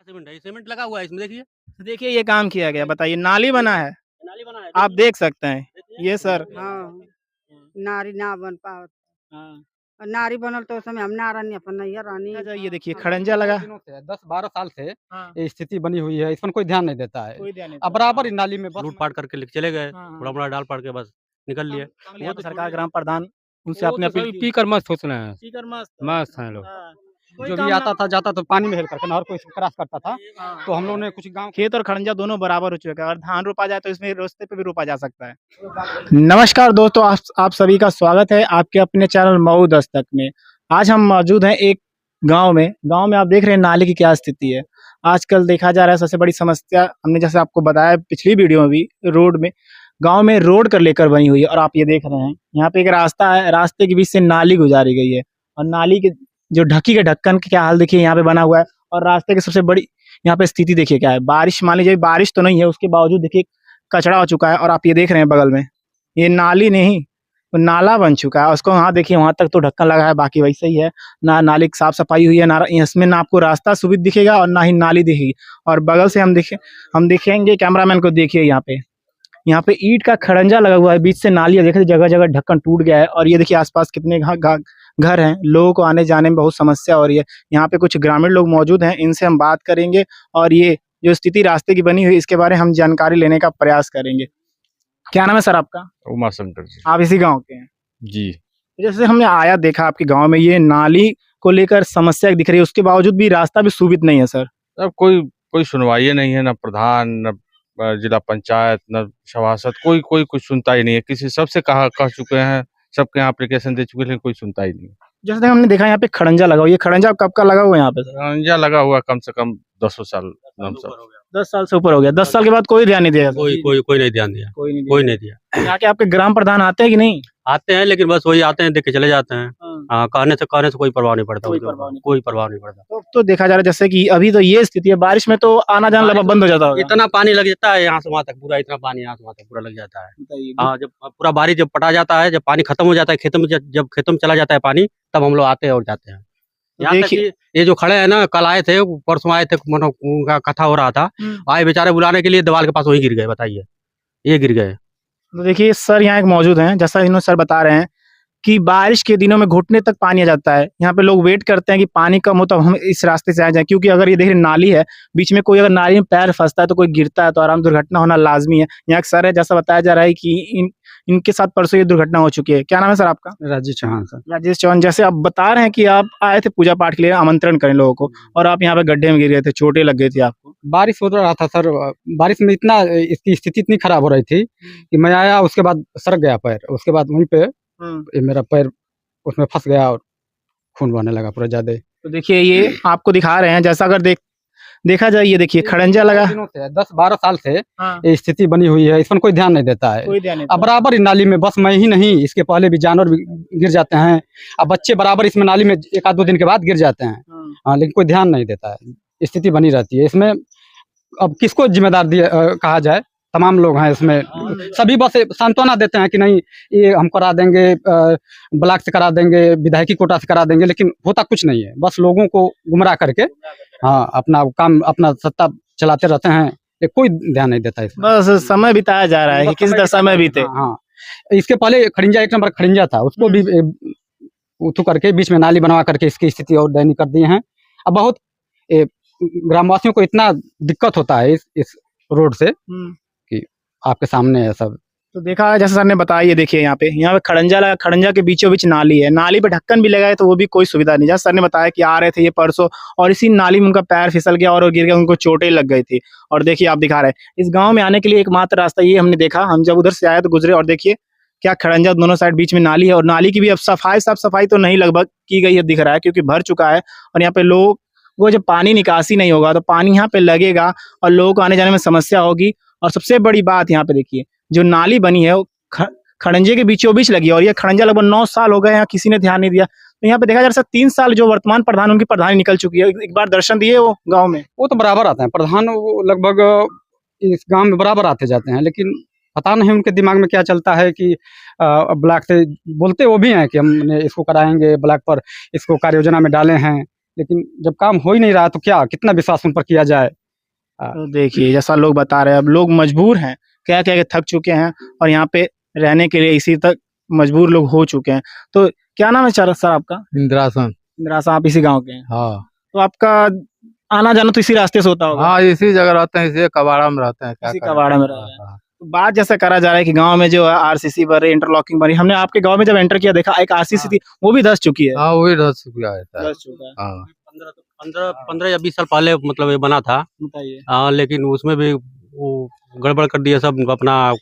Cement है, ये cement लगा हुआ है इसमें देखिए। देखिए ये काम किया गया, बताइए नाली बना है, नाली बना है आप देखिए, देख सकते हैं। देखिए। ये सर हाँ, हुँ, नारी ना बन पावत। हाँ, नारी बनल तो उस समय हम ना रहनी अपन नैहर रहनी। देखा जाए ये देखिए हाँ, खड़ंजा लगा। दिनों से 10-12 साल से हाँ, ये स्थिति बनी हुई है, इस पर कोई ध्यान नहीं देता है। कोई ध्यान नहीं अब देता। बराबर ही नाली में बस लूट-पाट करके लेके चले गए, हाँ, हाँ। थोड़ा-मोड़ा डाल पाट के बस निकल लिए। काम वो लिया तो सरकार छोड़िए। ग्राम प्रधान उनसे वो आपने तो अपील सभी की? पी कर मस्त होते हैं, स्पीकर मस्त मस्त हैं लोग। हाँ, कोई जो काम भी ना आता था जाता तो पानी में हेल करके नहर को क्रॉस करता था, हाँ। तो हम लोगों ने कुछ गाँव खेत और खड़ंजा दोनों बराबर हो चुका है और धान रोपा जाए तो इसमें रास्ते पे भी रोपा जा सकता है। नमस्कार दोस्तों, आप सभी का स्वागत है आपके अपने चैनल मऊ दस्तक में। आज हम मौजूद हैं एक गांव में आप देख रहे हैं नाली की क्या स्थिति है। आजकल देखा जा रहा है सबसे बड़ी समस्या हमने जैसे आपको बताया पिछली वीडियो में भी रोड में गांव में रोड कर लेकर बनी हुई है और आप ये देख रहे हैं यहाँ पे एक रास्ता है, रास्ते के बीच से नाली गुजारी गई है और नाली के जो ढक्की के ढक्कन का क्या हाल देखिए यहाँ पे बना हुआ है और रास्ते की सबसे बड़ी यहाँ पे स्थिति देखिए क्या है। बारिश मान लीजिए बारिश तो नहीं है, उसके बावजूद देखिए कचरा हो चुका है और आप ये देख रहे हैं बगल में ये नाली नहीं वो नाला बन चुका है। उसको वहाँ देखिए वहाँ तक तो ढक्कन लगा है, बाकी वैसे ही है ना। नाली की साफ सफाई हुई है ना, इसमें ना आपको रास्ता सुविधा दिखेगा और ना ही नाली दिखेगी। और बगल से हम देखेंगे, कैमरामैन को देखिए यहाँ पे ईंट का खड़ंजा लगा हुआ है, बीच से नाली है, देखिए जगह जगह ढक्कन टूट गया है। और ये देखिए आसपास कितने घर हैं, लोगों को आने जाने में बहुत समस्या हो रही है। यहाँ पे कुछ ग्रामीण लोग मौजूद हैं, इनसे हम बात करेंगे और ये जो स्थिति रास्ते की बनी हुई इसके बारे में हम जानकारी लेने का प्रयास करेंगे। क्या नाम है सर आपका? उमा शंकर जी। आप इसी गांव के हैं? जी। जैसे हमने आया देखा आपके गांव में ये नाली को लेकर समस्या दिख रही है, उसके बावजूद भी रास्ता भी सुविधा नहीं है सर। अब कोई सुनवाई नहीं है, न प्रधान, न जिला पंचायत, न सभासद, कोई कुछ सुनता ही नहीं है। किसी सबसे कह चुके हैं, सबके यहाँ एप्लीकेशन दे चुके हैं, लेकिन कोई सुनता ही नहीं। जैसे हमने देखा यहाँ पे खड़ंजा लगा हुआ, ये खड़ंजा कब का लगा हुआ है यहाँ पे सर? रंजा लगा हुआ कम से कम 10 साल। 10 साल से ऊपर हो गया। 10 साल के बाद कोई ध्यान नहीं दिया सर? कोई नहीं ध्यान दिया, कोई कोई नहीं दिया। यहाँ के आपके ग्राम प्रधान आते हैं कि नहीं? आते हैं लेकिन बस वही आते हैं, देख के चले जाते हैं। हाँ। हाँ, कहने से कोई प्रभाव नहीं पड़ता कोई उनके प्रभाव ऊपर, नहीं कोई प्रभाव नहीं पड़ता। तो देखा जा रहा है जैसे कि अभी तो ये स्थिति है, बारिश में तो आना जाना लगभग बंद हो जाता होगा। इतना पानी लग जाता है यहाँ से वहाँ तक, पूरा इतना पानी यहाँ से वहाँ तक पूरा लग जाता है। बताइए। हाँ, जब पूरा बारिश जब पटा जाता है, जब पानी खत्म हो जाता है खेतों में, जब खेतों में चला जाता है पानी, तब हम लोग आते हैं और जाते हैं। यहाँ तक कि ये जो खड़े हैं ना, कल आए थे, परसों आए थे, उनका कथा हो रहा था, आए बेचारे बुलाने के लिए, दीवार के पास वही गिर गए। बताइए, ये गिर गए। तो देखिए सर यहाँ एक मौजूद हैं, जैसा इन्होंने सर बता रहे हैं कि बारिश के दिनों में घुटने तक पानी आ जाता है। यहाँ पे लोग वेट करते हैं कि पानी कम हो तब हम इस रास्ते से आ जाएं, क्योंकि अगर ये देखिए नाली है, बीच में कोई अगर नाली में पैर फंसता है तो कोई गिरता है तो आराम दुर्घटना होना लाजमी है। यहाँ एक सर है, जैसा बताया जा रहा है कि इनके साथ परसों ये दुर्घटना हो चुकी है। क्या नाम है सर आपका? राजेश चौहान सर। राजेश चौहान, जैसे आप बता रहे हैं कि आप आए थे पूजा पाठ के लिए, आमंत्रण करें लोगों को, और आप यहाँ पे गड्ढे में गिर गए थे, चोटें लग गई थी आपको। बारिश हो रहा था सर, बारिश में इतना इसकी स्थिति इतनी खराब हो रही थी कि मैं आया, उसके बाद सरक गया पैर, उसके बाद वहीं पे ये मेरा पैर उसमें फंस गया और खून बहने लगा पूरा ज्यादा। तो देखिए ये आपको दिखा रहे हैं, जैसा अगर देखा जाए ये देखिए खड़ंजा लगा। दिनों से 10-12 साल से हाँ। ये स्थिति बनी हुई है, इस पर कोई ध्यान नहीं देता है। कोई ध्यान नहीं अब बराबर ही नाली में, बस मैं ही नहीं, इसके पहले भी जानवर भी गिर जाते हैं। अब बच्चे बराबर इसमें नाली में 1-2 दिन के बाद गिर जाते हैं। हाँ, लेकिन कोई ध्यान नहीं देता है, स्थिति बनी रहती है। इसमें अब किसको जिम्मेदार कहा जाए? तमाम लोग हैं इसमें, सभी बस सांत्वना देते हैं कि नहीं ये हम करा देंगे, ब्लॉक से करा देंगे, विधायकी कोटा से करा देंगे, लेकिन होता कुछ नहीं है। बस लोगों को गुमराह करके हाँ अपना काम, अपना सत्ता चलाते रहते हैं, ये कोई ध्यान नहीं देता इसमें। बस समय बिताया जा रहा है कि किस तरह समय बीते। हाँ, इसके पहले खड़िंजा 1 नंबर खड़िंजा था, उसको भी उथू करके बीच में नाली बनवा करके इसकी स्थिति और दयनीय कर दिए हैं। अब बहुत ग्रामवासियों को इतना दिक्कत होता है इस रोड से कि आपके सामने है सब। तो देखा जैसे सर ने बताया, ये देखिए यहाँ पे खड़ंजा लगा, खड़ंजा के बीचों बीच नाली है, नाली पे ढक्कन भी लगा है तो वो भी कोई सुविधा नहीं। जैसे सर ने बताया कि आ रहे थे ये परसों और इसी नाली में उनका पैर फिसल गया और वो गिर गया, उनको चोटें लग गई थी। और देखिए आप दिखा रहे हैं इस गाँव में आने के लिए एकमात्र रास्ता ये हमने देखा, हम जब उधर से आए तो गुजरे और देखिए क्या खड़ंजा दोनों साइड बीच में नाली है और नाली की भी अब साफ सफाई तो नहीं लगभग की गई है दिख रहा है, क्योंकि भर चुका है। और यहाँ पे लोग वो जब पानी निकासी नहीं होगा तो पानी यहाँ पे लगेगा और लोगों को आने जाने में समस्या होगी। और सबसे बड़ी बात यहाँ पे देखिए जो नाली बनी है वो खड़ंजे के बीचों बीच लगी है और ये खड़ंजा लगभग 9 साल हो गए, यहाँ किसी ने ध्यान नहीं दिया। तो यहाँ पे देखा जा रहा है 3 साल जो वर्तमान प्रधान उनकी प्रधानी निकल चुकी है, एक बार दर्शन दिए वो गाँव में? वो तो बराबर आते हैं प्रधान, वो लगभग इस गाँव में बराबर आते जाते हैं, लेकिन पता नहीं उनके दिमाग में क्या चलता है कि ब्लॉक से बोलते वो भी हैं कि हमने इसको कराएंगे, ब्लॉक पर इसको कार्य योजना में डाले हैं, लेकिन जब काम हो ही नहीं रहा तो क्या कितना विश्वास उन पर किया जाए। तो देखिए जैसा लोग बता रहे हैं, अब लोग मजबूर हैं, कह कह के थक चुके हैं और यहाँ पे रहने के लिए इसी तक मजबूर लोग हो चुके हैं। तो क्या नाम है सर आपका? इंदिरासन। इंदिरा आप इसी गांव के हैं? हाँ तो आपका आना जाना तो इसी रास्ते से होता होगा? हाँ, इसी जगह रहते हैं, इसी कबाड़ा में रहते हैं, क्या इसी करें। कबाड़ा में रह रहे हैं। हाँ, तो बात जैसे करा जा रहा है कि गांव में जो है आरसीसी बन रही, इंटरलॉकिंग बन रही, हमने आपके गांव में जब एंटर किया देखा एक आरसीसी थी, वो भी धस चुकी है। हाँ वही 10 रुपया है। धस चुका है। हाँ 15 या 20 साल पहले मतलब ये बना था। बताइए। हाँ, लेकिन उसमें भी वो गड़बड़ कर दिया, सब अपना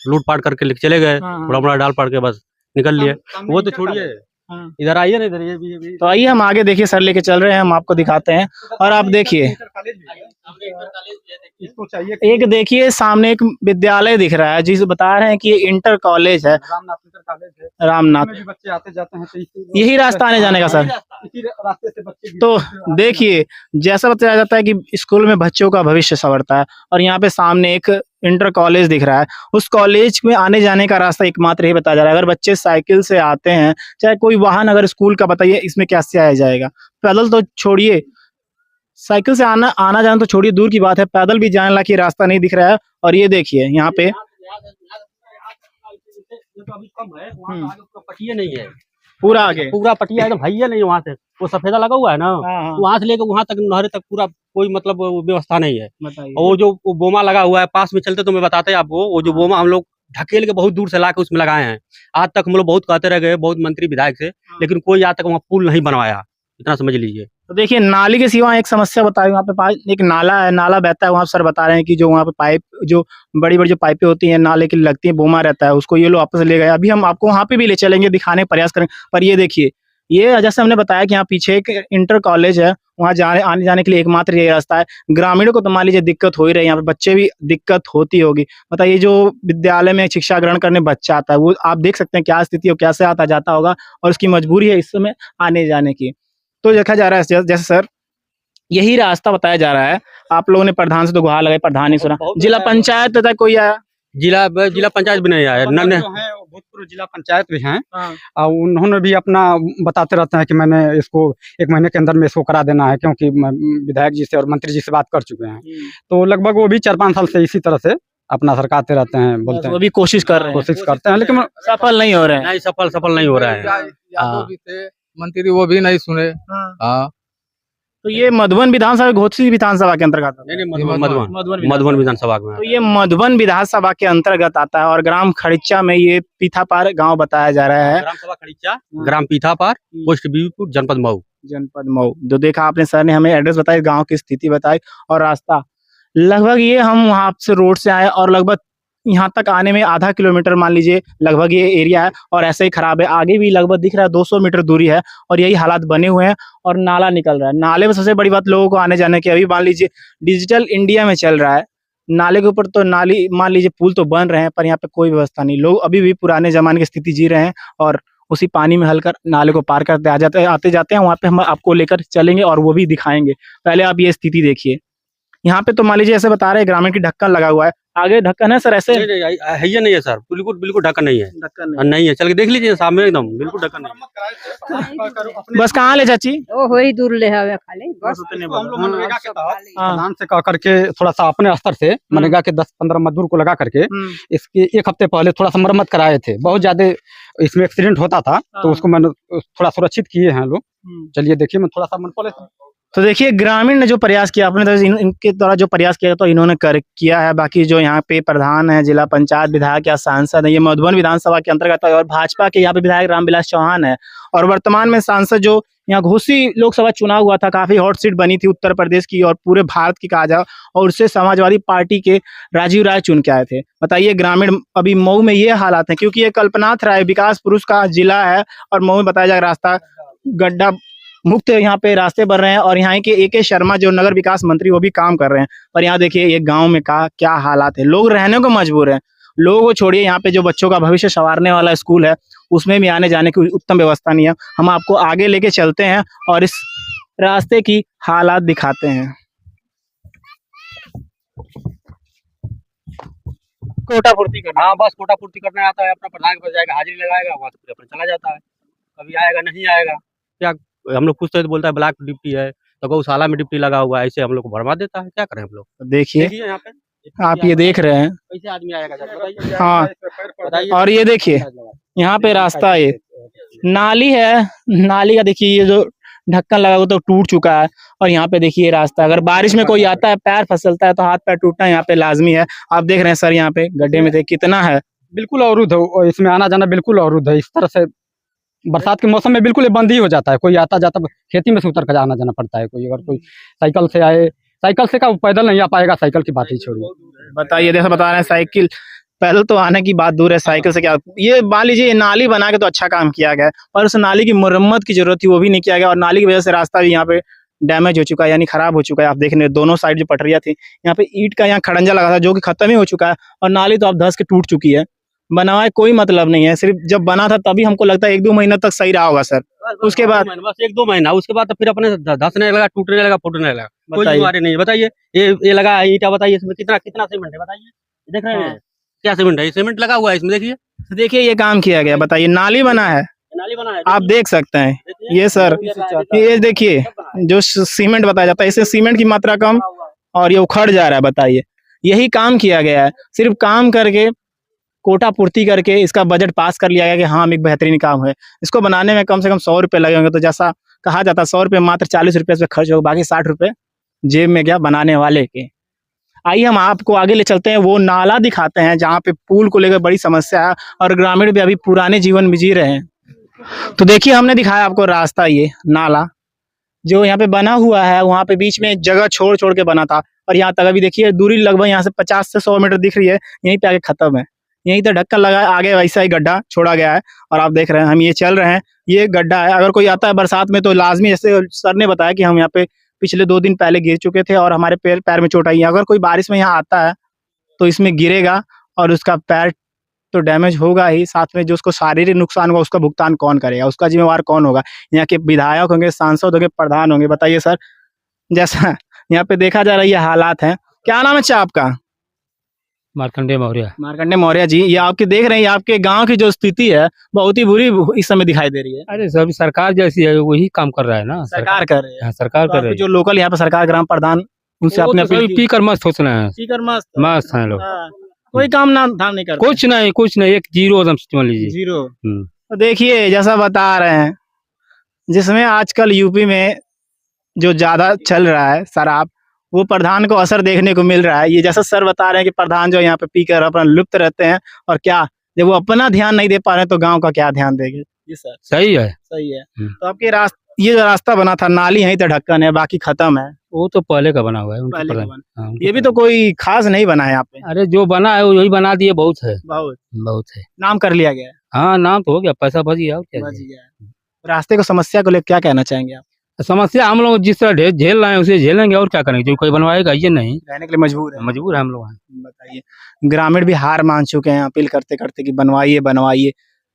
लूट पाट करके लेके चले गए, हाँ, हाँ। बड़ा बड़ा डाल पाट के बस निकल लिए। वो तो क्या छोड़िए, हाँ। इधर आइए ना, इधर ये भी तो आइए हम आगे देखिए, सर लेके चल रहे हैं, हम आपको दिखाते हैं। और आप देखिए इसको चाहिए एक देखिए सामने एक विद्यालय दिख रहा है, जिसे बता रहे हैं कि ये इंटर कॉलेज है, रामनाथ इंटर कॉलेज है, रामनाथ। इसमें भी बच्चे आते जाते हैं तो यही रास्ता आने जाने का सर? इसी रास्ते से बच्चे भी- तो देखिए जैसा बताया जाता है कि स्कूल में बच्चों का भविष्य संवरता है, और यहाँ पे सामने एक इंटर कॉलेज दिख रहा है। उस कॉलेज में आने जाने का रास्ता एकमात्र ही बताया जा रहा है। अगर बच्चे साइकिल से आते हैं, चाहे कोई वाहन अगर स्कूल का, बताइए इसमें कैसे आया जाएगा? पैदल तो छोड़िए, साइकिल से आना आना जाना तो छोड़िए, दूर की बात है, पैदल भी जाने लायक ये रास्ता नहीं दिख रहा है। और ये देखिए यहाँ पे तो अभी कम है, वहाँ तो आगे उसका पटिया नहीं है, पूरा आगे। पूरा पटिया एकदम भैया नहीं है। वहाँ से वो सफेदा लगा हुआ है ना, हाँ, हाँ। वहाँ से लेकर वहाँ तक नहर तक पूरा कोई मतलब वो व्यवस्था नहीं है। बताइए। और वो जो वो बोमा लगा हुआ है पास में, चलते तो मैं बताते हैं आपको, वो जो बोमा हम लोग ढकेल के बहुत दूर से ला के उसमें लगाए हैं। आज तक हम लोग बहुत कहते रह गए, बहुत मंत्री विधायक से, लेकिन कोई आज तक वहाँ पुल नहीं बनवाया, इतना समझ लीजिए। तो देखिए नाली के सिवा एक समस्या बताई, वहाँ पे एक नाला है, नाला बहता है, वहाँ सर बता रहे हैं कि जो वहाँ पे पाइप, जो बड़ी बड़ी जो पाइपें होती हैं नाले की लगती है, बोमा रहता है, उसको ये लोग वापस ले गए। अभी हम आपको वहाँ पे भी ले चलेंगे, दिखाने का प्रयास करेंगे। पर ये देखिए, ये जैसे हमने बताया कि यहाँ पीछे एक इंटर कॉलेज है, वहाँ जाने आने जाने के लिए एकमात्र ये रास्ता है। ग्रामीणों को तो मान लीजिए दिक्कत हो ही रही है, यहाँ पे बच्चे भी दिक्कत होती होगी। बताइए जो विद्यालय में शिक्षा ग्रहण करने बच्चा आता है, वो आप देख सकते हैं क्या स्थिति हो, कैसे आता जाता होगा, और उसकी मजबूरी है इस समय आने जाने की। तो देखा जा रहा है जैसे सर यही रास्ता बताया जा रहा है। आप लोगों ने प्रधान से तो गुहार लगाई, प्रधान नहीं सुना, जिला पंचायत तक कोई आया? जिला पंचायत भी नहीं आया। जो है भूतपूर्व जिला पंचायत भी हैं, हाँ। और उन्होंने भी अपना बताते रहते हैं कि मैंने इसको 1 महीने के अंदर में इसको करा देना है, क्योंकि विधायक जी से और मंत्री जी से बात कर चुके हैं। तो लगभग वो भी 4-5 साल से इसी तरह से अपना सरकाते रहते हैं, बोलते वो हैं, भी कोशिश कर रहे हैं, कोशिश करते हैं, लेकिन सफल नहीं हो रहे हैं। नहीं, सफल नहीं हो रहा है। यादव भी थे मंत्री, वो भी नहीं सुने। हाँ। हाँ तो ये मधुबन विधानसभा, घोसी विधानसभा के अंतर्गत आता है। नहीं, मधुबन मधुबन विधानसभा में। तो ये मधुबन विधानसभा के अंतर्गत आता है, और ग्राम खड़िच्चा में ये पीथापार गांव बताया जा रहा है। ग्राम सभा खड़ीचा, ग्राम पीथापार, पोस्ट बीबीपुर, जनपद मऊ। जनपद मऊ। जो देखा आपने, सर ने हमें एड्रेस बताया, गांव की स्थिति बताई, और रास्ता लगभग ये हम वहां से रोड से आए, और लगभग यहाँ तक आने में आधा किलोमीटर मान लीजिए लगभग ये एरिया है, और ऐसे ही खराब है। आगे भी लगभग दिख रहा है 200 मीटर दूरी है, और यही हालात बने हुए हैं, और नाला निकल रहा है। नाले में सबसे बड़ी बात लोगों को आने जाने की, अभी मान लीजिए डिजिटल इंडिया में चल रहा है, नाले के ऊपर तो नाली मान लीजिए पुल तो बन रहे हैं, पर यहाँ पे कोई व्यवस्था नहीं। लोग अभी भी पुराने जमाने की स्थिति जी रहे हैं, और उसी पानी में हलकर नाले को पार करते आते जाते हैं। वहाँ पे हम आपको लेकर चलेंगे और वो भी दिखाएंगे। पहले आप ये स्थिति देखिए, यहाँ पे तो मान लीजिए ऐसे बता रहे हैं ग्रामीण की ढक्कन लगा हुआ है, आगे ढक्कन है सर ऐसे? है ये नहीं है सर, बिल्कुल ढक्कन नहीं है। ढक्कन नहीं है, चल के देख लीजिए सामने, एकदम बिल्कुल ढक्कन नहीं। बस कहाँ ले चाची? ओ वही दूर ले हवे खाली बस। उतने हम लोग बोलो। मनरेगा के तहत हाँ। प्रधान से कह करके थोड़ा सा अपने स्तर से मनरेगा के 10-15 मजदूर को लगा करके इसके 1 हफ्ते पहले थोड़ा सा मरम्मत कराए थे। बहुत ज्यादा इसमें एक्सीडेंट होता था, तो उसको मैंने थोड़ा सुरक्षित किए हैं लोग। चलिए देखिए, मैं थोड़ा सा मन तो देखिए ग्रामीण ने जो प्रयास किया, अपने तरफ से इनके द्वारा जो प्रयास किया तो इन्होंने किया है। बाकी जो यहाँ पे प्रधान है, जिला पंचायत विधायक या सांसद है, ये मधुबन विधानसभा के अंतर्गत है, और भाजपा के यहाँ पे विधायक रामविलास चौहान है, और वर्तमान में सांसद जो यहाँ घोसी लोकसभा चुनाव हुआ था, काफी हॉट सीट बनी थी उत्तर प्रदेश की और पूरे भारत की कहा जाए, और उससे समाजवादी पार्टी के राजीव राय चुन के आए थे। बताइए ग्रामीण अभी मऊ में ये हालात है, क्योंकि ये कल्पनाथ राय विकास पुरुष का जिला है, और मऊ में बताया जाए रास्ता गड्ढा मुक्त यहाँ पे रास्ते बन रहे हैं, और यहाँ के AK शर्मा जो नगर विकास मंत्री, वो भी काम कर रहे हैं। पर यहाँ देखिए ये गांव में क्या हालात है, लोग रहने को मजबूर हैं। लोगों को छोड़िए, यहाँ पे जो बच्चों का भविष्य संवारने वाला स्कूल है, उसमें भी आने जाने की उत्तम व्यवस्था नहीं है। हम आपको आगे लेके चलते हैं और इस रास्ते की हालात दिखाते हैं। कोटा पूर्ति करना, हाँ बस कोटा पूर्ति करने आता है, अपना प्रधान के पास जाएगा, हाजिरी लगाएगा, वहाँ से फिर अपना चला जाता है। कभी आएगा नहीं आएगा, क्या हम लोग पूछते हैं तो बोलता है ब्लॉक डिप्टी है, तो गौशाला में डिप्टी लगा हुआ है, ऐसे हम लोग को भरवा देता है, क्या करें हम लोग। देखिए देखिए यहाँ पे आप ये देख रहे हैं, कैसे आदमी आएगा सर, बताइए। हाँ बताइए। और ये देखिए यहाँ पे रास्ता है, नाली है, नाली का देखिए ये जो ढक्कन लगा हुआ तो टूट चुका है। और यहाँ पे देखिए रास्ता, अगर बारिश में कोई आता है पैर फिसलता है तो हाथ पैर टूटना यहाँ पे लाजमी है। आप देख रहे हैं सर यहाँ पे गड्ढे में कितना है, बिल्कुल अवरुद्ध है, और इसमें आना जाना बिल्कुल अवरुद्ध है। इस तरह से बरसात के मौसम में बिल्कुल ये बंद ही हो जाता है, कोई आता जाता खेती में से उतर कर आना जाना पड़ता है। कोई अगर कोई साइकिल से आए, साइकिल से का पैदल नहीं आ पाएगा, साइकिल की बात ही छोड़िए। बताइए। जैसे बता रहे हैं साइकिल पैदल तो आने की बात दूर है, साइकिल से क्या। ये मान लीजिए ये नाली बना के तो अच्छा काम किया गया है, पर उस नाली की मुरम्मत की जरूरत थी वो भी नहीं किया गया, और नाली की वजह से रास्ता भी यहाँ पे डैमेज हो चुका है, यानी खराब हो चुका है। आप देख रहे हैं दोनों साइड जो पटरियाँ थी, यहाँ पे ईंट का यहाँ खड़ंजा लगा था जो कि खत्म ही हो चुका है, और नाली तो अब धंस के टूट चुकी है। बनाए कोई मतलब नहीं है, सिर्फ जब बना था तभी हमको लगता है 1-2 महीना तक सही रहा होगा सर, उसके बाद बस 1-2 महीना, उसके बाद तो फिर अपने धंसने लगा, टूटने लगा, फूटने लगा, कोई बताइए। बीमारी नहीं है। बताइए ये लगा है ईंटा, बताइए इसमें कितना कितना सीमेंट है, बताइए। देख रहे हैं क्या सीमेंट है, ये सीमेंट लगा हुआ है इसमें, देखिए देखिए ये काम किया गया। बताइए नाली बना है, नाली बना है, आप देख सकते हैं। देखिए। ये सर ये देखिए जो सीमेंट बताया जाता है, इससे सीमेंट की मात्रा कम और ये उखड़ जा रहा है। बताइए यही काम किया गया है, सिर्फ काम करके कोटा पूर्ति करके इसका बजट पास कर लिया गया कि हाँ एक बेहतरीन काम है। इसको बनाने में कम से कम 100 रुपये लगे होंगे, तो जैसा कहा जाता है 100 रुपये मात्र 40 रुपये पे खर्च होगा, बाकी 60 रुपये जेब में गया बनाने वाले के। आइए हम आपको आगे ले चलते हैं, वो नाला दिखाते हैं जहाँ पे पुल को लेकर बड़ी समस्या है और ग्रामीण भी अभी पुराने जीवन में जी रहे हैं। तो देखिए हमने दिखाया आपको रास्ता, ये नाला जो यहाँ पे बना हुआ है, वहाँ पे बीच में जगह छोड़ छोड़ के बना था, और यहाँ तक अभी देखिए दूरी लगभग यहाँ से 50 से 100 मीटर दिख रही है, यहीं पे आगे खत्म है। यहीं तो ढक्कन लगा है, आगे वैसा ही गड्ढा छोड़ा गया है, और आप देख रहे हैं हम ये चल रहे हैं, ये गड्ढा है। अगर कोई आता है बरसात में तो लाजमी, जैसे सर ने बताया कि हम यहाँ पे पिछले 2 दिन पहले गिर चुके थे और हमारे पैर में चोट आई है। अगर कोई बारिश में यहाँ आता है तो इसमें गिरेगा और उसका पैर तो डैमेज होगा ही, साथ में जो उसको शारीरिक नुकसान होगा उसका भुगतान कौन करेगा, उसका जिम्मेवार कौन होगा। यहाँ के विधायक होंगे, सांसद होंगे, प्रधान होंगे। बताइए सर, जैसा यहाँ पे देखा जा रहा है ये हालात हैं। क्या नाम है अच्छा आपका? मार्कंडेय मौर्य। मार्कंडेय मौर्य जी, ये आपके देख रहे हैं, ये आपके गांव की जो स्थिति है बहुत ही बुरी इस समय दिखाई दे रही है। अरे सर सरकार जैसी है वही काम कर रहा है ना, सरकार कर रही है, सरकार तो आपके जो लोकल यहाँ पे सरकार ग्राम प्रधान उनसे अपने अपील की। पी कर मस्त सोच रहे हैं, स्पीकर मस्त मस्त हैं लोग, हाँ, कोई काम ना धाम नहीं कर कुछ नहीं, एक जीरो एकदम समझ लीजिए। जीरो। तो देखिए जैसा बता रहे हैं, जिसमें आजकल यूपी में जो ज्यादा चल रहा है शराब, वो प्रधान को असर देखने को मिल रहा है। ये जैसा सर बता रहे हैं कि प्रधान जो यहाँ पे पीकर अपना लुप्त रहते हैं, और क्या जब वो अपना ध्यान नहीं दे पा रहे हैं तो गांव का क्या ध्यान देंगे। जी सर सही है, सही है। तो आपके ये जो रास्ता बना था, नाली यहीं तक ढक्कन है, बाकी खत्म है, वो तो पहले का बना हुआ है, उनके पहले का प्रधान। बना। हाँ, ये भी तो कोई खास नहीं बना है यहाँ पे, अरे जो बना है वही बना दिए, बहुत है, बहुत है। नाम कर लिया गया है, हाँ नाम तो हो गया, पैसा बच गया और क्या बच चाहिए। गया है। रास्ते को समस्या को लेकर क्या कहना चाहेंगे आप? समस्या हम लोग जिस तरह झेल रहे हैं उसे झेलेंगे, और क्या करेंगे, जो कोई बनवाएगा ये नहीं, रहने के लिए मजबूर है हम लोग। बताइए, ग्रामीण भी हार मान चुके हैं अपील करते करते कि बनवाइए बनवाइए,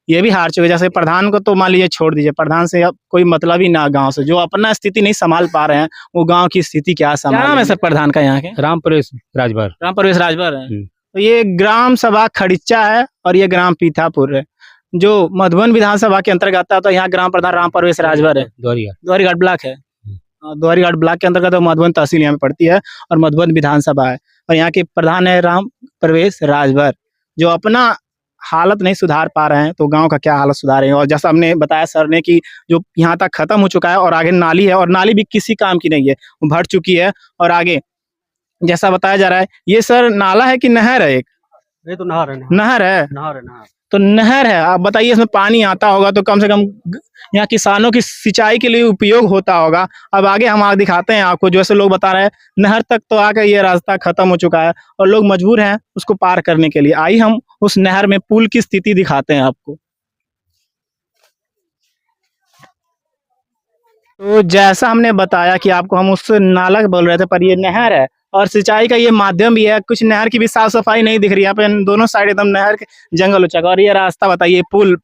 ये भी हार चुके। जैसे प्रधान को तो मान लीजिए छोड़ दीजिए, प्रधान से अब कोई मतलब ही ना, गांव से जो अपना स्थिति नहीं संभाल पा रहे हैं वो गांव की स्थिति क्या संभाल। क्या नाम है सर प्रधान का यहाँ के? राम प्रवेश राजभर। राम प्रवेश राजभर है। तो ये ग्राम सभा खड़िच्चा है और ये ग्राम पीथापुर है, जो मधुबन विधानसभा के अंतर्गत आता है। तो यहाँ ग्राम प्रधान राम प्रवेश राजभर है, दोहरीघाट ब्लॉक है, दोहरीघाट ब्लॉक के अंतर्गत मधुबन तहसील यहाँ पे पड़ती है और मधुबन विधानसभा है, और यहाँ के प्रधान है राम प्रवेश राजभर, जो अपना हालत नहीं सुधार पा रहे हैं तो गांव का क्या हालत सुधारेंगे। और जैसा हमने बताया सर ने कि जो यहाँ तक खत्म हो चुका है और आगे नाली है, और नाली भी किसी काम की नहीं है, वो भर चुकी है। और आगे जैसा बताया जा रहा है, ये सर नाला है कि नहर है? एक ये तो नहर है, नहर है, नहर। तो नहर है। आप बताइए इसमें पानी आता होगा तो कम से कम यहाँ किसानों की सिंचाई के लिए उपयोग होता होगा। अब आगे हम आगे दिखाते हैं आपको, जैसे लोग बता रहे हैं नहर तक तो आकर ये रास्ता खत्म हो चुका है और लोग मजबूर हैं उसको पार करने के लिए। आइए हम उस नहर में पुल की स्थिति दिखाते हैं आपको। तो जैसा हमने बताया कि आपको हम उस नाला बोल रहे थे, पर ये नहर है और सिंचाई का ये माध्यम भी है। कुछ नहर की भी साफ सफाई नहीं दिख रही है, यहाँ पे दोनों साइड एकदम नहर के जंगल हो चुका। और ये रास्ता बताइए, पुल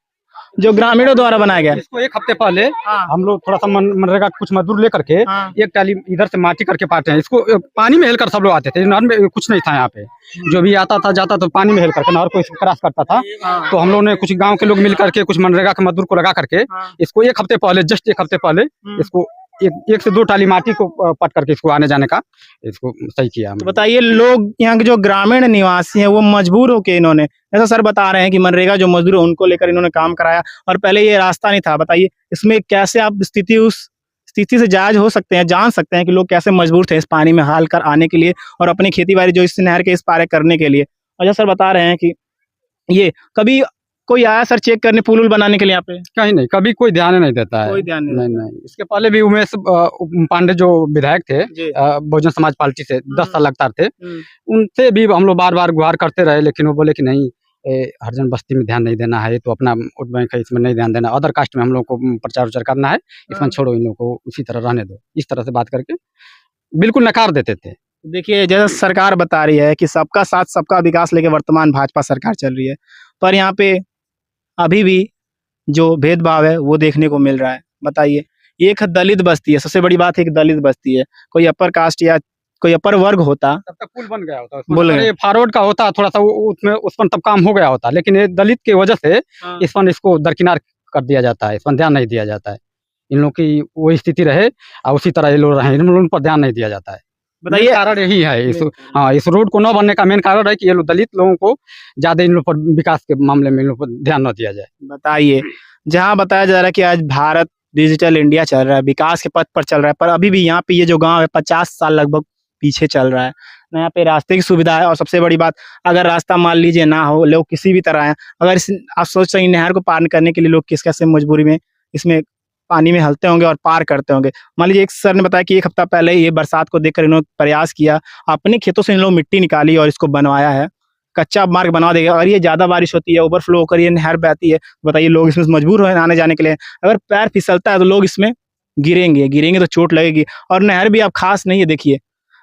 जो ग्रामीणों द्वारा बनाया गया है। इसको एक हफ्ते पहले हाँ, हम लोग थोड़ा सा मनरेगा के कुछ मजदूर लेकर के हाँ, एक टाली इधर से माटी करके पाते हैं इसको। पानी में हेल कर सब लोग आते थे, नहर में कुछ नहीं था यहाँ पे। जो भी आता था जाता तो पानी में हेल करके नहर को इसको क्रॉस करता था। हाँ, तो हम लोग ने कुछ गांव के लोग मिल करके कुछ मनरेगा के मजदूर को लगा करके हाँ, इसको एक हफ्ते पहले, जस्ट एक हफ्ते पहले इसको एक से 2 टाली माटी को पट करके इसको आने जाने का इसको सही किया तो हमने। बताइए, लोग यहाँ के जो ग्रामीण निवासी हैं वो मजबूर होके इन्होंने, ऐसा सर बता रहे हैं कि मनरेगा जो मजदूर है उनको लेकर इन्होंने काम कराया और पहले ये रास्ता नहीं था। बताइए इसमें कैसे आप उस स्थिति से जायज हो सकते हैं, जान सकते हैं कि लोग कैसे मजबूर थे इस पानी में हाल कर आने के लिए और अपनी खेती बाड़ी जो इस नहर के इस पार करने के लिए। और जैसा सर बता रहे हैं कि ये कभी कोई आया सर चेक करने पुल बनाने के लिए यहाँ पे? कहीं नहीं, कभी कोई ध्यान नहीं देता है। कोई ध्यान नहीं नहीं नहीं, इसके पहले भी उमेश पांडे जो विधायक थे जी। बहुजन समाज पार्टी से 10 साल लगातार थे, हम्म, उनसे भी हम लोग बार बार गुहार करते रहे, लेकिन वो बोले कि नहीं, हरिजन बस्ती में ध्यान नहीं देना है, तो अपना वोट बैंक है इसमें नहीं ध्यान देना, अदर कास्ट में हम लोग को प्रचार उचार करना है, इसमें हाँ। छोड़ो, इन लोग को उसी तरह रहने दो। इस तरह से बात करके बिल्कुल नकार देते थे। देखिए जैसा सरकार बता रही है कि सबका साथ सबका विकास लेके वर्तमान भाजपा सरकार चल रही है, पर यहाँ पे अभी भी जो भेदभाव है वो देखने को मिल रहा है। बताइए, एक दलित बस्ती है, सबसे बड़ी बात है कि दलित बस्ती है, कोई अपर कास्ट या कोई अपर वर्ग होता तब तक पुल बन गया होता, बोल गए। फॉरवर्ड का होता थोड़ा सा, उसमें उस पर तब काम हो गया होता, लेकिन ये दलित की वजह से इस पर इसको दरकिनार कर दिया जाता है, इस पर ध्यान नहीं दिया जाता है। इन लोग की वही स्थिति रहे और उसी तरह ये लोग रहे, इन लोगों पर ध्यान नहीं दिया जाता है। बताइए मेन कारण यही है इस रोड को न बनने का मेन कारण है कि ये लोग दलित लोगों को ज्यादा इन लोग पर विकास के मामले में इन लोग पर ध्यान न दिया जाए। बताइए, जहाँ बताया जा रहा है कि आज भारत डिजिटल इंडिया चल रहा है, विकास के पथ पर चल रहा है, पर अभी भी यहाँ पे ये जो गांव है 50 साल लगभग पीछे चल रहा है। न यहाँ पे रास्ते की सुविधा है और सबसे बड़ी बात, अगर रास्ता मान लीजिए ना हो, लोग किसी भी तरह आए, अगर इस आप सोच रहे हैं नहर को पार करने के लिए लोग किस कैसे मजबूरी में इसमें पानी में हलते होंगे और पार करते होंगे। मान लीजिए एक सर ने बताया कि एक हफ्ता पहले ये बरसात को देखकर इन्होंने प्रयास किया, अपने खेतों से इन लोग मिट्टी निकाली और इसको बनवाया है, कच्चा मार्ग बना देगा। और ये ज्यादा बारिश होती है, ओवरफ्लो होकर ये नहर बहती है, बताइए लोग इसमें मजबूर हो आने जाने के लिए। अगर पैर फिसलता है तो लोग इसमें गिरेंगे तो चोट लगेगी। और नहर भी अब खास नहीं है, देखिए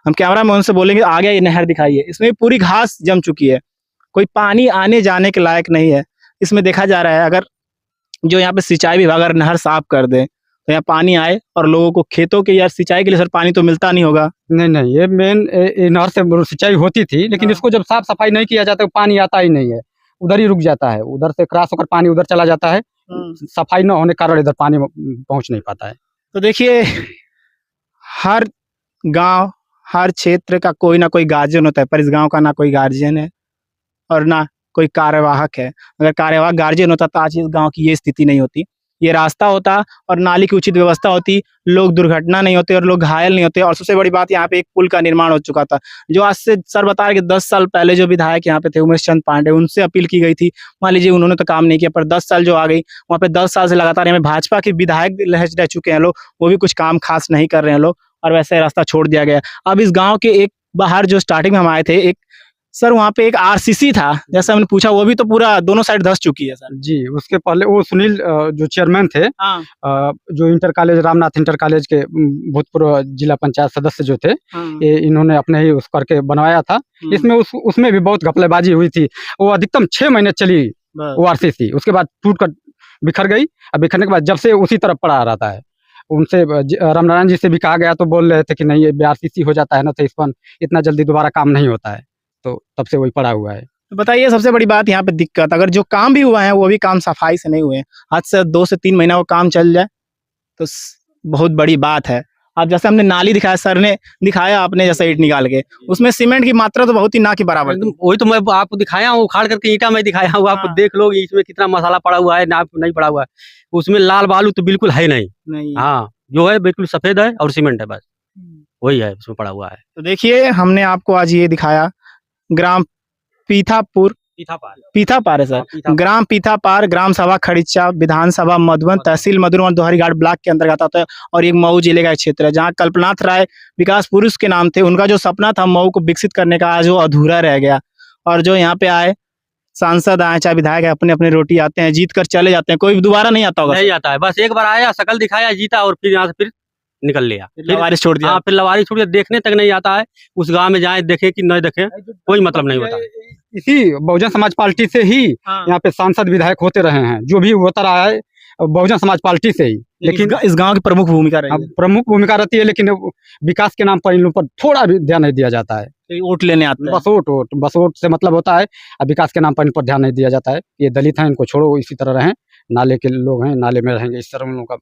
हम कैमरा में उनसे बोलेंगे आगे ये नहर दिखाइए, इसमें पूरी घास जम चुकी है, कोई पानी आने जाने के लायक नहीं है। इसमें देखा जा रहा है अगर जो यहाँ पे सिंचाई विभाग अगर नहर साफ कर दे तो यहाँ पानी आए और लोगों को खेतों के या सिंचाई के लिए सर पानी तो मिलता नहीं होगा। नहीं नहीं, ये मेन नहर से सिंचाई होती थी, लेकिन हाँ। इसको जब साफ सफाई नहीं किया जाता, पानी आता ही नहीं है, उधर ही रुक जाता है, उधर से क्रॉस होकर पानी उधर चला जाता है, सफाई न होने के कारण इधर पानी पहुंच नहीं पाता है। तो देखिए, हर गांव हर क्षेत्र का कोई ना कोई गार्जियन होता है, पर इस गांव का ना कोई गार्जियन है और ना कोई कार्यवाहक है। अगर कार्यवाहक गार्जियन होता तो आज इस गांव की ये स्थिति नहीं होती, ये रास्ता होता और नाली की उचित व्यवस्था होती, लोग दुर्घटना नहीं होते और लोग घायल नहीं होते। और सबसे बड़ी बात, यहाँ पे एक पुल का निर्माण हो चुका था, जो आज से सर बता रहे कि 10 साल पहले जो विधायक यहाँ पे थे उमेश चंद पांडे, उनसे अपील की गई थी, मान लीजिए उन्होंने तो काम नहीं किया, पर 10 साल जो आ गई, वहाँ पे 10 साल से लगातार यहाँ भाजपा के विधायक रह चुके हैं लोग, वो भी कुछ काम खास नहीं कर रहे हैं लोग, और वैसे रास्ता छोड़ दिया गया। अब इस गाँव के एक बाहर जो स्टार्टिंग में हम आए थे, एक सर वहाँ पे एक आरसीसी था, जैसा हमने पूछा, वो भी तो पूरा दोनों साइड धंस चुकी है सर। जी, उसके पहले वो सुनील जो चेयरमैन थे, हाँ, जो inter college Ramnath inter college के भूतपूर्व जिला पंचायत सदस्य जो थे, ये इन्होंने अपने ही उस करके बनवाया था। इसमें उसमें भी बहुत घपलेबाजी हुई थी, वो अधिकतम 6 महीने चली वो आरसीसी, उसके बाद टूट कर बिखर गई। अब बिखरने के बाद जब से उसी तरफ पड़ा रहता है। उनसे रामनारायण जी से भी कहा गया तो बोल रहे थे कि नहीं, ये आरसीसी हो जाता है ना तो इस पर इतना जल्दी दोबारा काम नहीं होता है, तो तब से वही पड़ा हुआ है। तो बताइए, सबसे बड़ी बात यहाँ पे दिक्कत, अगर जो काम भी हुआ है वो भी काम सफाई से नहीं हुए हैं, आज से 2 से 3 महीना वो काम चल जाए तो बहुत बड़ी बात है। अब जैसे हमने नाली दिखाया, सर ने दिखाया आपने जैसे ईंट निकाल के, उसमें सीमेंट की मात्रा तो बहुत ही ना के बराबर थी। वही तो मैं आपको दिखाया हूँ, उखाड़ करके ईंटा में दिखाया हूँ, आप हाँ। देख लो इसमें कितना मसाला पड़ा हुआ है, ना नहीं पड़ा हुआ है, उसमें लाल बालू तो बिल्कुल है नहीं। नहीं। हाँ, जो है बिल्कुल सफेद है और सीमेंट है, बस वही है उसमें पड़ा हुआ है। तो देखिए, हमने आपको आज ये दिखाया ग्राम पीथापुर, पीथापार है सर, ग्राम पीथापार, ग्राम सभा खड़ीचा, विधानसभा मधुबन, तहसील मधुबन, दोहरी घाट ब्लॉक के अंतर्गत आता है और एक मऊ जिले का क्षेत्र है, जहाँ कल्पनाथ राय विकास पुरुष के नाम थे। उनका जो सपना था मऊ को विकसित करने का, आज वो अधूरा रह गया। और जो यहाँ पे आए सांसद आए चाहे विधायक है, अपने अपने रोटी आते हैं, जीत कर चले जाते हैं, कोई दोबारा नहीं आता होगा। नहीं आता है, बस एक बार आया, शकल दिखाया, जीता और फिर यहाँ से फिर निकल लिया। फिर लवारिस छोड़ दिया। हाँ, फिर लवारी छूट के देखने तक नहीं आता है। उस गांव में जाए देखे कि नहीं देखे, कोई मतलब नहीं होता है। इसी बहुजन समाज पार्टी से ही हाँ। यहाँ पे सांसद विधायक होते रहे हैं, जो भी होता रहा है बहुजन समाज पार्टी से ही। लेकिन इस गांव की प्रमुख भूमिका रही है। प्रमुख भूमिका रहती है, लेकिन विकास के नाम पर इन लोगों पर थोड़ा भी ध्यान नहीं दिया जाता है। कि वोट लेने आते हैं। बस वोट से मतलब होता है, अब विकास के नाम पर इन पर ध्यान नहीं दिया जाता है। ये दलित हैं, इनको छोड़ो, इसी तरह रहें, नाले के लोग हैं, नाले में रहेंगे, इस तरह उन लोगों का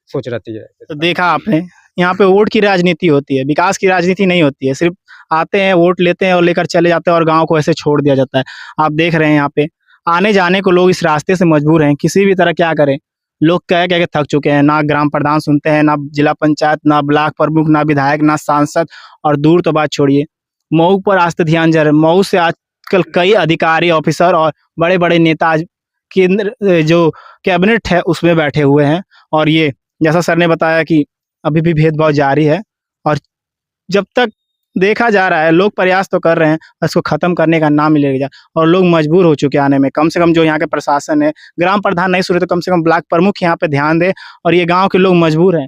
सोच रहती है। तो देखा आपने, यहाँ पे वोट की राजनीति होती है, विकास की राजनीति नहीं होती है। सिर्फ आते हैं, वोट लेते हैं और लेकर चले जाते हैं और गांव को ऐसे छोड़ दिया जाता है। आप देख रहे हैं यहाँ पे आने जाने को लोग इस रास्ते से मजबूर हैं, किसी भी तरह क्या करें। लोग कह कह के थक चुके हैं, ना ग्राम प्रधान सुनते हैं, ना जिला पंचायत, ना ब्लॉक प्रमुख, ना विधायक, ना सांसद, और दूर तो बात छोड़िए, मऊ पर आज तो ध्यान जा रहा है। मऊ से आजकल कई अधिकारी, ऑफिसर और बड़े बड़े नेता आज केंद्र जो कैबिनेट है उसमें बैठे हुए हैं। और ये जैसा सर ने बताया कि अभी भी भेदभाव जारी है, और जब तक देखा जा रहा है, लोग प्रयास तो कर रहे हैं, इसको खत्म करने का नाम मिलेगा, और लोग मजबूर हो चुके हैं आने में। कम से कम जो यहाँ के प्रशासन है, ग्राम प्रधान नहीं सुन रहे तो कम से कम ब्लॉक प्रमुख यहाँ पे ध्यान दे, और ये गांव के लोग मजबूर हैं।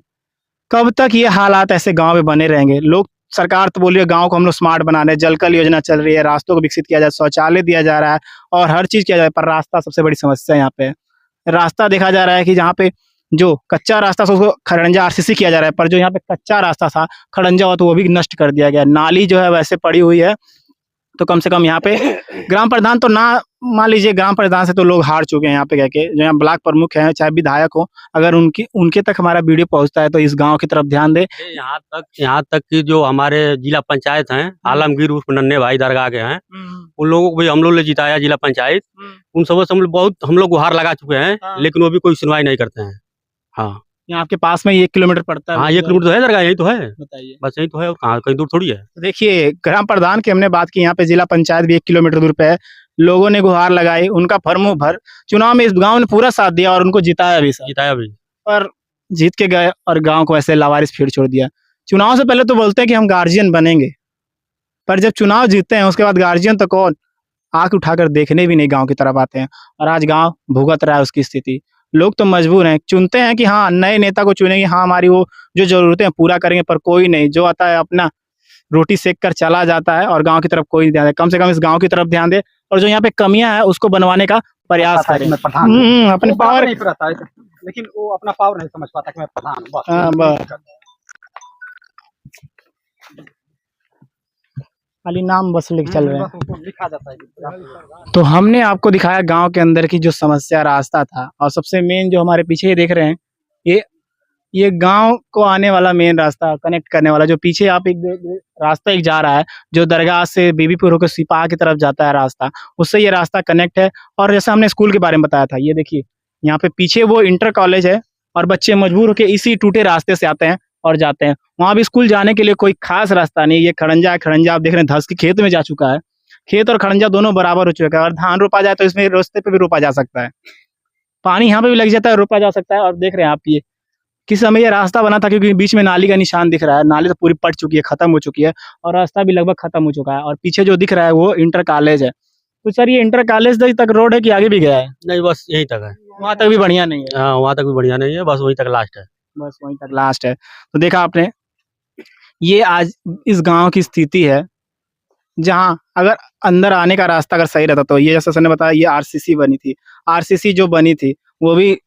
कब तक ये हालात ऐसे गांव में बने रहेंगे? लोग, सरकार तो बोल रही है गाँव को हम लोग स्मार्ट बना रहे हैं, जल कल योजना चल रही है, रास्तों को विकसित किया जाए, शौचालय दिया जा रहा है और हर चीज़ किया जाए, पर रास्ता सबसे बड़ी समस्या यहाँ पे है। रास्ता देखा जा रहा है कि जहाँ पे जो कच्चा रास्ता था उसको खड़ंजा आरसीसी किया जा रहा है, पर जो यहाँ पे कच्चा रास्ता था खड़ंजा हुआ तो वो भी नष्ट कर दिया गया। नाली जो है वैसे पड़ी हुई है, तो कम से कम यहाँ पे ग्राम प्रधान तो ना, मान लीजिए ग्राम प्रधान से तो लोग हार चुके हैं यहाँ पे कह के, जो यहाँ ब्लॉक प्रमुख हैं चाहे विधायक हो, अगर उनके तक हमारा वीडियो पहुँचता है तो इस गाँव की तरफ ध्यान दे। यहाँ तक कि जो हमारे जिला पंचायत हैं, आलमगीर उर्फ नन्हे भाई दरगाह के हैं, उन लोगों को भी हम लोग ने जिताया जिला पंचायत। उन सबों से हम लोग गुहार लगा चुके हैं, लेकिन वो भी कोई सुनवाई नहीं करते हैं। हाँ, यहाँ आपके पास में 1 किलोमीटर पड़ता है। हाँ, 1 किलोमीटर तो है दरगाह, यही तो है, बताइए। बस यही तो है, और कहाँ कहीं दूर थोड़ी है। तो देखिए, ग्राम प्रधान की हमने बात की, यहाँ पे जिला पंचायत भी 1 किलोमीटर दूर पे है। लोगों ने गुहार लगाई, उनका फर्मो भर चुनाव में इस गांव ने पूरा साथ दिया और उनको जिताया भी, पर जीत के गए और गांव को ऐसे लावारिस फिर छोड़ दिया। चुनाव से पहले तो बोलते हैं कि हम गार्जियन बनेंगे, पर जब चुनाव जीतते हैं उसके बाद गार्जियन तो कौन, आंख उठाकर देखने भी नहीं गाँव की तरफ आते हैं, और आज गाँव भुगत रहा है उसकी स्थिति। लोग तो मजबूर हैं, चुनते हैं कि हाँ नए नेता को चुनेंगे, हाँ हमारी वो जो जरूरतें हैं पूरा करेंगे, पर कोई नहीं, जो आता है अपना रोटी सेक कर चला जाता है और गांव की तरफ कोई नहीं ध्यान दे। कम से कम इस गांव की तरफ ध्यान दे, और जो यहाँ पे कमियां हैं उसको बनवाने का प्रयास करें। अपने पावर नहीं रहता है, लेकिन वो अपना पावर नहीं समझ पाता कि मैं प्रधान हूं, बस। हाँ, बस खाली नाम बस लिख चल रहे हैं। बस उसको लिखा जाता है। तो हमने आपको दिखाया गांव के अंदर की जो समस्या, रास्ता था, और सबसे मेन जो हमारे पीछे ये देख रहे हैं, ये गांव को आने वाला मेन रास्ता, कनेक्ट करने वाला, जो पीछे आप एक रास्ता एक जा रहा है, जो दरगाह से बीबीपुर होकर सिपाह की तरफ जाता है रास्ता, उससे ये रास्ता कनेक्ट है। और जैसे हमने स्कूल के बारे में बताया था, ये देखिए यहाँ पे पीछे वो इंटर कॉलेज है, और बच्चे मजबूर होकर इसी टूटे रास्ते से आते हैं और जाते हैं। वहाँ भी स्कूल जाने के लिए कोई खास रास्ता नहीं। ये खड़ंजा है, खड़ंजा आप देख रहे हैं धस के खेत में जा चुका है, खेत और खड़ंजा दोनों बराबर हो चुका है, और धान रोपा जाए तो इसमें रास्ते पे भी रोपा जा सकता है, पानी यहाँ पे भी लग जाता है, रोपा जा सकता है। और देख रहे हैं आप, ये किस समय ये रास्ता बना था, क्योंकि बीच में नाली का निशान दिख रहा है, नाली तो पूरी पट चुकी है, खत्म हो चुकी है, और रास्ता भी लगभग खत्म हो चुका है, और पीछे जो दिख रहा है वो इंटर कॉलेज है। तो सर ये इंटर कॉलेज तक रोड है कि आगे भी गया है? नहीं, बस यहीं तक है, वहाँ तक भी बढ़िया नहीं है। हाँ, वहाँ तक भी बढ़िया नहीं है, बस वहीं तक लास्ट है, बस वहीं तक लास्ट है। तो देखा आपने, ये आज इस गांव की स्थिति है, जहां अगर अंदर आने का रास्ता अगर सही रहता तो ये, जैसा सर ने बताया, ये आरसीसी बनी थी। आरसीसी जो बनी थी वो भी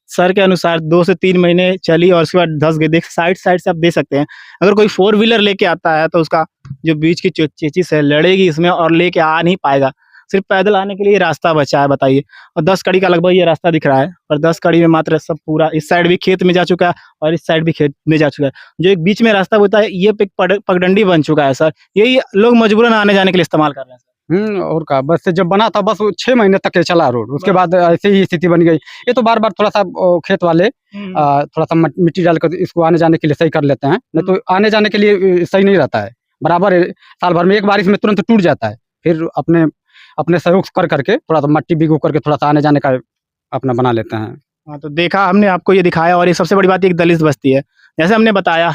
सर के अनुसार 2 से 3 महीने चली, और उसके बाद धस गई। देख साइड से आप दे सकते हैं, अगर कोई 4 व्हीलर लेके आता है तो उसका जो बीच की चेचिस है लड़ेगी इसमें, और लेके आ नहीं पाएगा। सिर्फ पैदल आने के लिए रास्ता बचा है, बताइए। और 10 कड़ी का लगभग ये रास्ता दिख रहा है, और 10 कड़ी में मात्र सब पूरा इस साइड भी खेत में जा चुका है और इस साइड भी खेत में जा चुका है। जो एक बीच में रास्ता होता है ये पगडंडी बन चुका है सर, यही लोग मजबूरन आने जाने के लिए इस्तेमाल कर रहे हैं सर। और का बस जब बना था बस 6 महीने तक के चला रोड, उसके बाद ऐसे ही स्थिति बन गई। ये तो बार बार थोड़ा सा खेत वाले थोड़ा सा मिट्टी डालकर इसको आने जाने के लिए सही कर लेते हैं, नहीं तो आने जाने के लिए सही नहीं रहता है। बराबर साल भर में एक बारिश में तुरंत टूट जाता है, फिर अपने सहयोग कर करके थोड़ा सा मट्टी भिगो करके थोड़ा सा आने जाने का अपना बना लेते हैं। हाँ, तो देखा हमने आपको ये दिखाया। और ये सबसे बड़ी बात एक दलित बस्ती है, जैसे हमने बताया,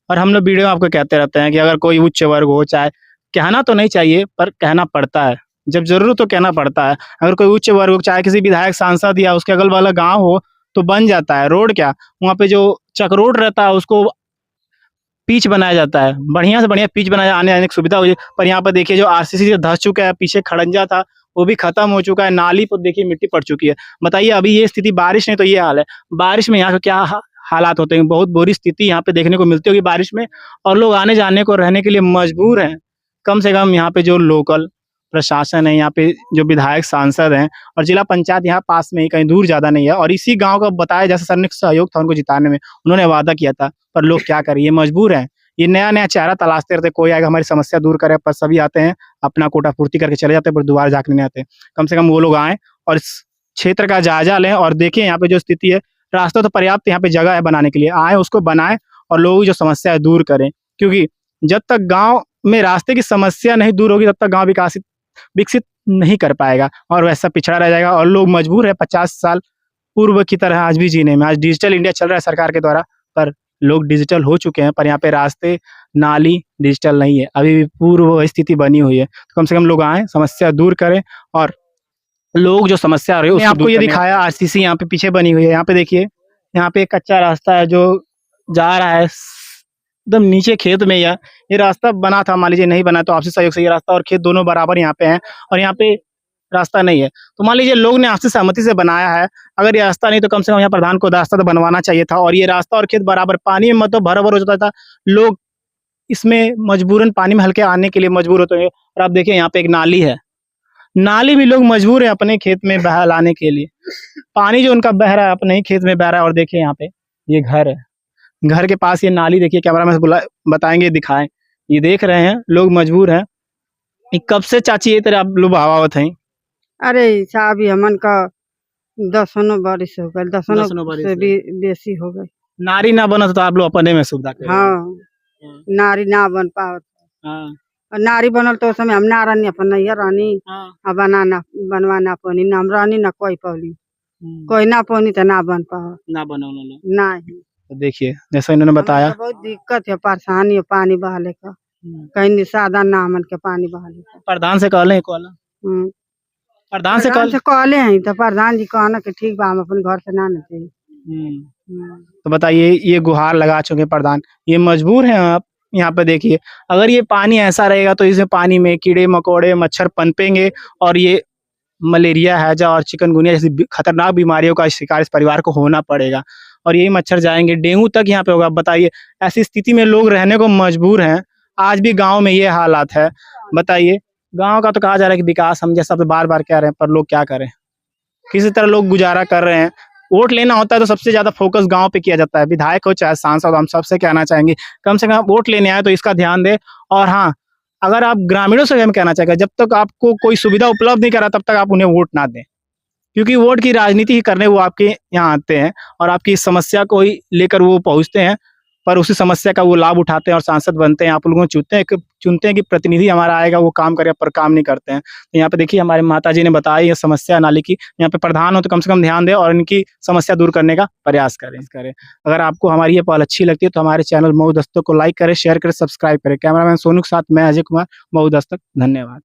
और हम लोग वीडियो में आपको कहते रहते हैं कि अगर कोई उच्च वर्ग हो, चाहे कहना तो नहीं चाहिए पर कहना पड़ता है, जब जरूरत तो कहना पड़ता है। अगर कोई उच्च वर्ग, चाहे किसी विधायक, सांसद या उसके अगल वाला गाँव हो, तो बन जाता है। रोड क्या, वहाँ पे जो चक रोड रहता है उसको पिच बनाया जाता है, बढ़िया से बढ़िया पिच बनाया, आने जाने की सुविधा हो जाए। पर यहाँ पर देखिए जो आरसीसी से धंस चुका है, पीछे खड़ंजा था वो भी खत्म हो चुका है, नाली पर देखिए मिट्टी पड़ चुकी है। बताइए अभी ये स्थिति, बारिश नहीं तो ये हाल है। बारिश में यहाँ का क्या हालात होते हैं, बहुत बुरी स्थिति यहाँ पे देखने को मिलती होगी बारिश में, और लोग आने जाने को रहने के लिए मजबूर हैं। कम से कम यहाँ पे जो लोकल प्रशासन है, यहाँ पे जो विधायक सांसद हैं और जिला पंचायत यहाँ पास में ही, कहीं दूर ज्यादा नहीं है, और इसी गांव का बताया जैसे सर ने सहयोग था उनको जिताने में, उन्होंने वादा किया था, पर लोग क्या करें, ये मजबूर हैं। ये नया नया चेहरा तलाशते रहते, कोई आएगा हमारी समस्या दूर करे, पर सभी आते हैं अपना कोटा पूर्ति करके चले जाते हैं, पर दोबारा झांकने नहीं आते। कम से कम वो लोग आए और इस क्षेत्र का जायजा लें और देखें यहाँ पे जो स्थिति है। रास्ता तो पर्याप्त यहाँ पे जगह है बनाने के लिए, आए उसको बनाएं और लोगों की जो समस्या है दूर करें, क्योंकि जब तक गांव में रास्ते की समस्या नहीं दूर होगी तब तक गांव विकसित नहीं कर पाएगा और वैसा पिछड़ा रह जाएगा। और लोग मजबूर है 50 साल पूर्व की तरह आज भी जीने में। आज डिजिटल इंडिया चल रहा है सरकार के द्वारा, पर लोग डिजिटल हो चुके हैं, पर यहाँ पे रास्ते नाली डिजिटल नहीं है, अभी भी पूर्व स्थिति बनी हुई है। तो कम से कम लोग आए, समस्या दूर करें, और लोग जो समस्या आ रही है उसको आपको ये दिखाया आरसीसी यहाँ पे पीछे बनी हुई है। यहाँ पे देखिए, यहाँ पे एक कच्चा रास्ता है जो जा रहा है एकदम नीचे खेत में। ये रास्ता बना था, मान लीजिए नहीं बना तो आपसी सहयोग से ये रास्ता और खेत दोनों बराबर यहाँ पे हैं, और यहाँ पे रास्ता नहीं है। तो मान लीजिए लोग ने आपसी सहमति से बनाया है, अगर ये रास्ता नहीं तो कम से कम यहाँ प्रधान को रास्ता तो बनवाना चाहिए था। और ये रास्ता और खेत बराबर पानी में मतलब भर हो जाता था, लोग इसमें मजबूरन पानी में हल्के आने के लिए मजबूर होते हैं। और आप देखिए यहाँ पे एक नाली है, नाली भी लोग मजबूर है अपने खेत में बहा लाने के लिए, पानी जो उनका बह रहा है अपने ही खेत में बह रहा है। और देखिए यहाँ पे ये घर है, घर के पास ये नाली देखिए, कैमरा में बताएंगे, दिखाएं, ये देख रहे हैं लोग मजबूर हैं। कब से चाची ये तरह आप लोग बहावत हैं? अरे साहब ये हमन का 10 बारिश हो गई, 10 बारिश से भी बेसी हो गई। नारी ना बनत तो आप लोग अपने में सुविधा करें। हाँ, नारी ना बन पावत, हाँ, और नारी बनल तो उस समय हम ना रहनी, अपन नैया रहनी, हाँ, अब बनवाना पनी ना हम रहनी, ना कोई पौली, कोई ना पौनी तो ना बन पाओ, ना बना उन्होंने। नहीं। तो देखिए जैसा इन्होंने बताया, हमन के बहुत दिक्कत है, परेशानी है पानी बहाले का, कहीं साधन ना हमन के पानी बहाले का। प्रधान से कहले हम्म, प्रधान से प्रधान से कहले हैं तो प्रधान जी कहना कि ठीक बा, हम अपन घर से ना नते। तो बताइए, ये गुहार लगा चुके प्रधान, ये मजबूर हैं। आप यहाँ पे देखिए, अगर ये पानी ऐसा रहेगा तो इसमें पानी में कीड़े मकोड़े मच्छर पनपेंगे, और ये मलेरिया हैजा और चिकनगुनिया जैसी खतरनाक बीमारियों का शिकार इस परिवार को होना पड़ेगा, और यही मच्छर जाएंगे, डेंगू तक यहाँ पे होगा। बताइए ऐसी स्थिति में लोग रहने को मजबूर हैं। आज भी गांव में ये हालात है। बताइए, गांव का तो कहा जा रहा है कि विकास, हम जैसा बार बार कह रहे हैं, पर लोग क्या करें, किसी तरह लोग गुजारा कर रहे हैं। वोट लेना होता है तो सबसे ज्यादा फोकस गांव पे किया जाता है, विधायक हो चाहे सांसद, हम सबसे कहना चाहेंगे कम से कम वोट लेने आए तो इसका ध्यान दे। और हाँ, अगर आप ग्रामीणों से हम कहना चाहेंगे, जब तक आपको कोई सुविधा उपलब्ध नहीं करा तब तक आप उन्हें वोट ना दें, क्योंकि वोट की राजनीति ही करने वो आपके यहाँ आते हैं और आपकी समस्या को ही लेकर वो पहुंचते हैं, पर उसी समस्या का वो लाभ उठाते हैं और सांसद बनते हैं। आप लोगों को चुनते हैं कि प्रतिनिधि हमारा आएगा, वो काम करेगा, पर काम नहीं करते हैं। तो यहाँ पे देखिए हमारे माता जी ने बताया ये समस्या नाली की, यहाँ पे प्रधान हो तो कम से कम ध्यान दें और इनकी समस्या दूर करने का प्रयास करें। अगर आपको हमारी ये पहल अच्छी लगती है तो हमारे चैनल मऊ दस्तक को लाइक करें, शेयर करें, सब्सक्राइब करें। कैमरामैन सोनू के साथ मैं अजय कुमार, मऊ दस्तक। धन्यवाद।